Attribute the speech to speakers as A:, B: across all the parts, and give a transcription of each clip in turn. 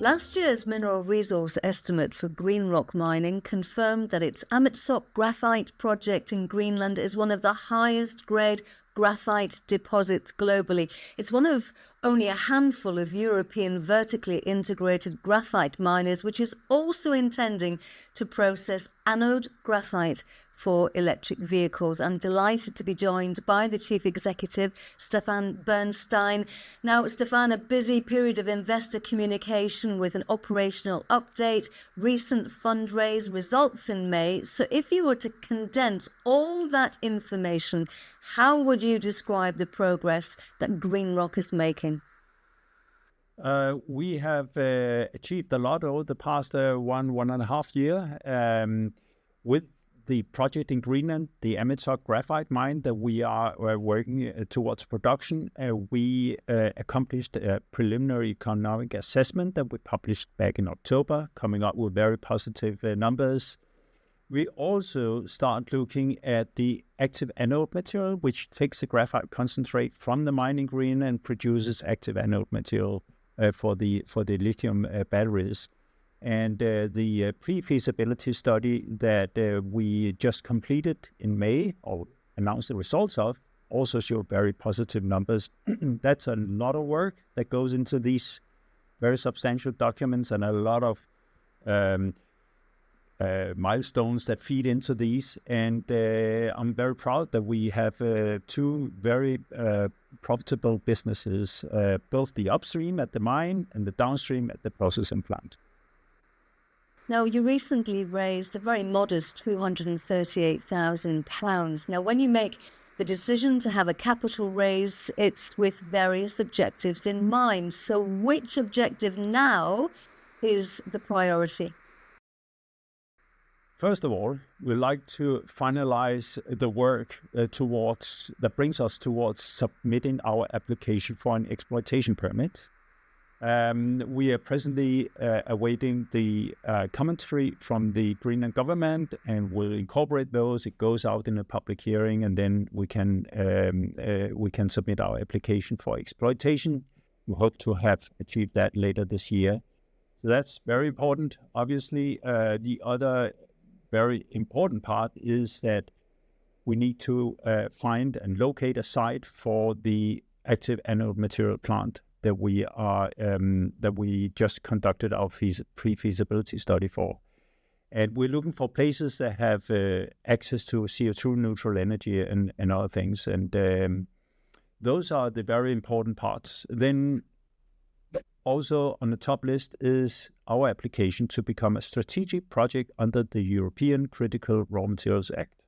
A: Last year's mineral resource estimate for GreenRoc Mining confirmed that its Amitsoq graphite project in Greenland is one of the highest grade graphite deposits globally. It's one of only a handful of European vertically integrated graphite miners, which is also intending to process anode graphite for electric vehicles. I'm delighted to be joined by the Chief Executive, Stefan Bernstein. Now, Stefan, a busy period of investor communication with an operational update, recent fundraise, results in May. So if you were to condense all that information, how would you describe the progress that GreenRoc is making?
B: We have achieved a lot over the past 1.5 years with the project in Greenland, the Amitsoq graphite mine that we are working towards production. We accomplished a preliminary economic assessment that we published back in October, coming up with very positive numbers. We also start looking at the active anode material, which takes the graphite concentrate from the mine in Greenland and produces active anode material for the lithium batteries. And the pre-feasibility study that we just completed in May, or announced the results of, also showed very positive numbers. That's a lot of work that goes into these very substantial documents and a lot of milestones that feed into these. And I'm very proud that we have two very profitable businesses, both the upstream at the mine and the downstream at the processing plant.
A: Now, you recently raised a very modest £238,000. Now, when you make the decision to have a capital raise, it's with various objectives in mind. So which objective now is the priority?
B: First of all, we'd like to finalize the work that brings us towards submitting our application for an exploitation permit. We are presently awaiting the commentary from the Greenland government, and we'll incorporate those. It goes out in a public hearing, and then we can submit our application for exploitation. We hope to have achieved that later this year. So that's very important. Obviously, the other very important part is that we need to find and locate a site for the active anode material plant that we just conducted our pre-feasibility study for. And we're looking for places that have access to CO2 neutral energy and other things. And those are the very important parts. Then also on the top list is our application to become a strategic project under the European Critical Raw Materials Act,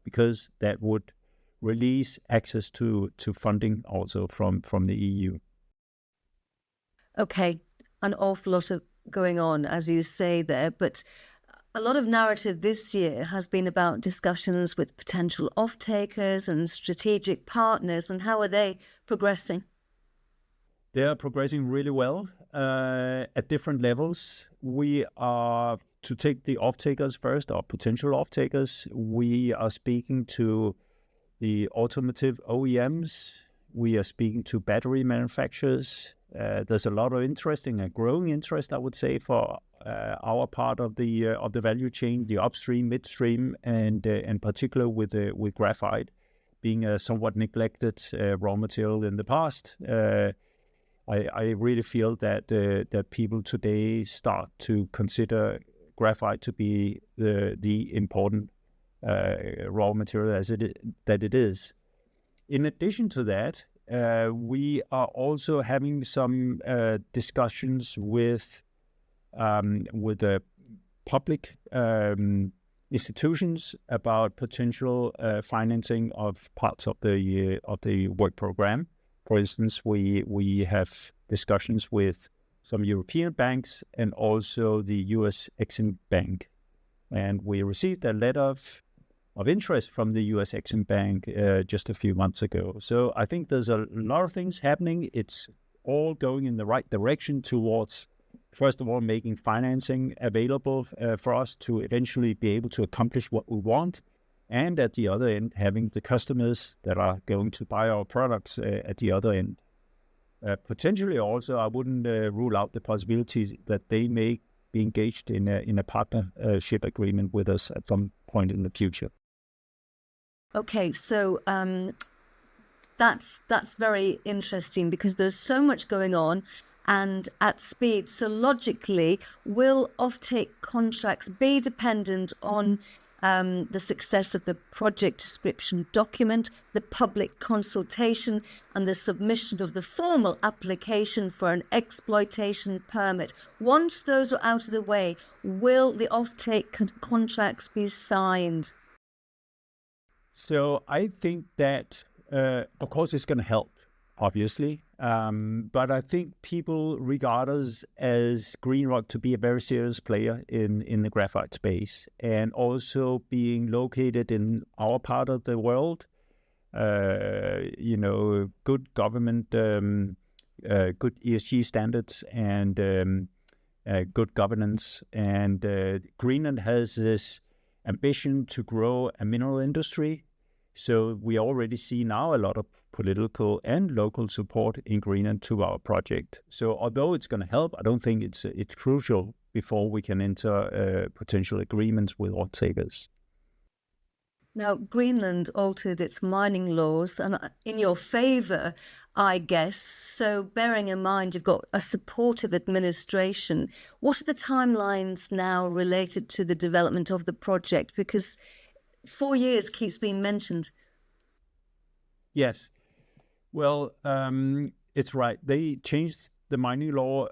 B: because that would release access to funding also from the EU.
A: Okay, an awful lot of going on, as you say there, but a lot of narrative this year has been about discussions with potential off-takers and strategic partners, and how are they progressing?
B: They are progressing really well at different levels. We are, to take the off-takers first, or potential off-takers, we are speaking to the automotive OEMs, we are speaking to battery manufacturers. There's a lot of interest, and a growing interest, I would say, for our part of the value chain, the upstream, midstream, and in particular with graphite being a somewhat neglected raw material in the past. I really feel that people today start to consider graphite to be the important raw material that it is. In addition to that, we are also having some discussions with the public institutions about potential financing of parts of the work program. For instance, we have discussions with some European banks and also the US Exim Bank, and we received a letter of interest from the US Exim Bank just a few months ago. So I think there's a lot of things happening. It's all going in the right direction towards, first of all, making financing available for us to eventually be able to accomplish what we want. And at the other end, having the customers that are going to buy our products at the other end. Potentially also, I wouldn't rule out the possibility that they may be engaged in a partnership agreement with us at some point in the future.
A: Okay, so that's very interesting because there's so much going on and at speed. So logically, will offtake contracts be dependent on the success of the project description document, the public consultation, and the submission of the formal application for an exploitation permit? Once those are out of the way, will the offtake contracts be signed?
B: So I think that, of course, it's going to help, obviously. But I think people regard us as GreenRoc to be a very serious player in the graphite space, and also being located in our part of the world, good government, good ESG standards, and good governance. And Greenland has this ambition to grow a mineral industry. So we already see now a lot of political and local support in Greenland to our project. So although it's going to help, I don't think it's crucial before we can enter potential agreements with off-takers.
A: Now, Greenland altered its mining laws and in your favour, I guess. So bearing in mind you've got a supportive administration, what are the timelines now related to the development of the project? Because 4 years keeps being mentioned.
B: Yes. Well, it's right. They changed the mining law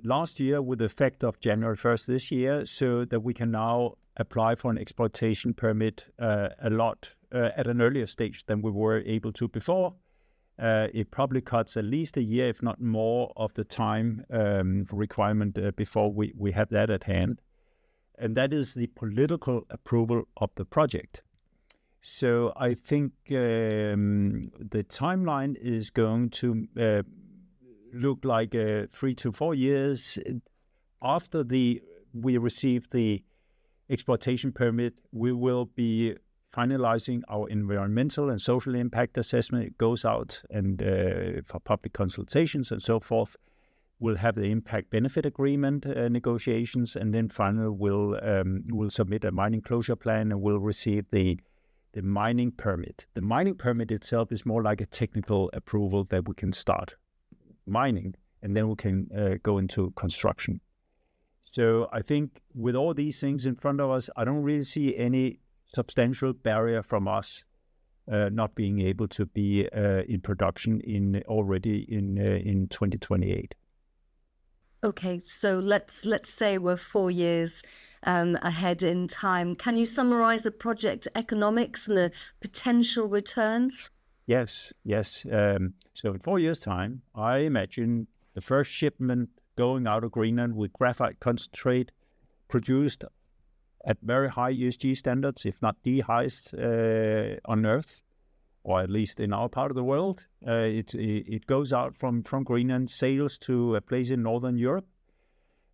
B: last year with effect of January 1st this year, so that we can now apply for an exploitation permit a lot at an earlier stage than we were able to before. It probably cuts at least a year, if not more, of the time requirement before we have that at hand. And that is the political approval of the project. So I think the timeline is going to look like 3 to 4 years. After we receive the exploitation permit, we will be finalizing our environmental and social impact assessment. It goes out and for public consultations and so forth. We'll have the impact benefit agreement negotiations, and then finally we'll submit a mining closure plan and we'll receive the mining permit. The mining permit itself is more like a technical approval that we can start mining, and then we can go into construction. So I think with all these things in front of us, I don't really see any substantial barrier from us not being able to be in production already in 2028.
A: Okay, so let's say we're 4 years ahead in time. Can you summarize the project economics and the potential returns?
B: Yes. So in 4 years' time, I imagine the first shipment going out of Greenland with graphite concentrate produced at very high ESG standards, if not the highest on Earth, or at least in our part of the world. It goes out from Greenland, sails to a place in Northern Europe,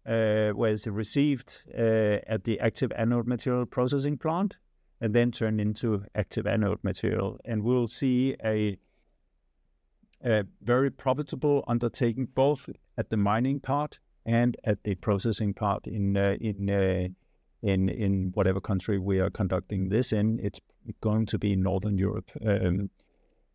B: where it's received at the Active Anode Material processing plant, and then turned into Active Anode Material. And we'll see a very profitable undertaking, both at the mining part and at the processing part in whatever country we are conducting this in. It's going to be in Northern Europe.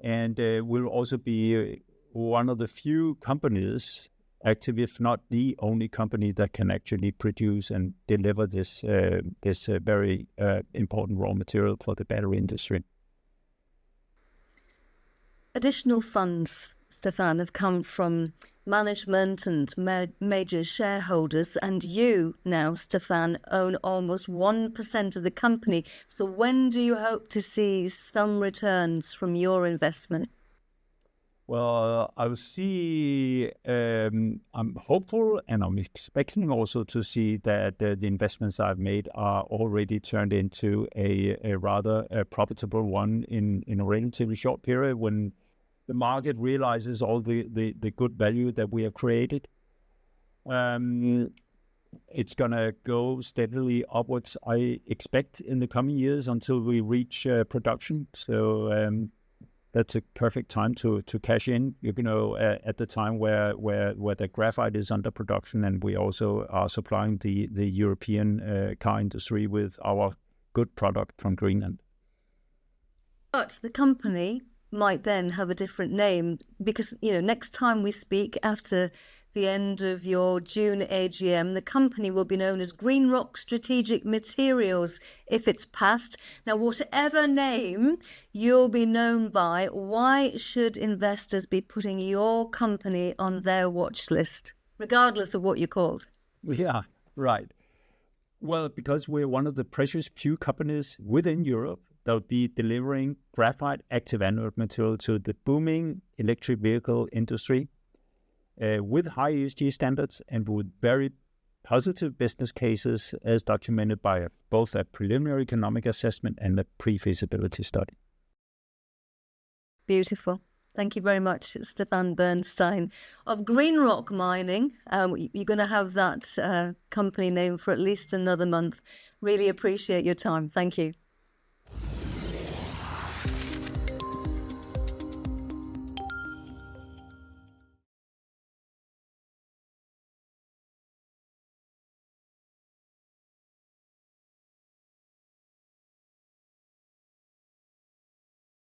B: And we'll also be one of the few companies, active, if not the only company, that can actually produce and deliver this very important raw material for the battery industry.
A: Additional funds, Stefan, have come from management and major shareholders, and you now, Stefan, own almost 1% of the company. So when do you hope to see some returns from your investment?
B: Well, I'll see, I'm hopeful and I'm expecting also to see that the investments I've made are already turned into a rather profitable one in a relatively short period, when the market realizes all the good value that we have created. It's going to go steadily upwards, I expect, in the coming years until we reach production. So that's a perfect time to cash in. At the time where the graphite is under production, and we also are supplying the European car industry with our good product from Greenland.
A: But the company might then have a different name because, next time we speak after the end of your June AGM, the company will be known as GreenRoc Strategic Materials if it's passed. Now, whatever name you'll be known by, why should investors be putting your company on their watch list, regardless of what you're called?
B: Yeah, right. Well, because we're one of the precious few companies within Europe that will be delivering graphite active anode material to the booming electric vehicle industry with high ESG standards and with very positive business cases as documented by both a preliminary economic assessment and a pre-feasibility study.
A: Beautiful. Thank you very much, Stefan Bernstein of GreenRoc Mining. You're going to have that company name for at least another month. Really appreciate your time. Thank you.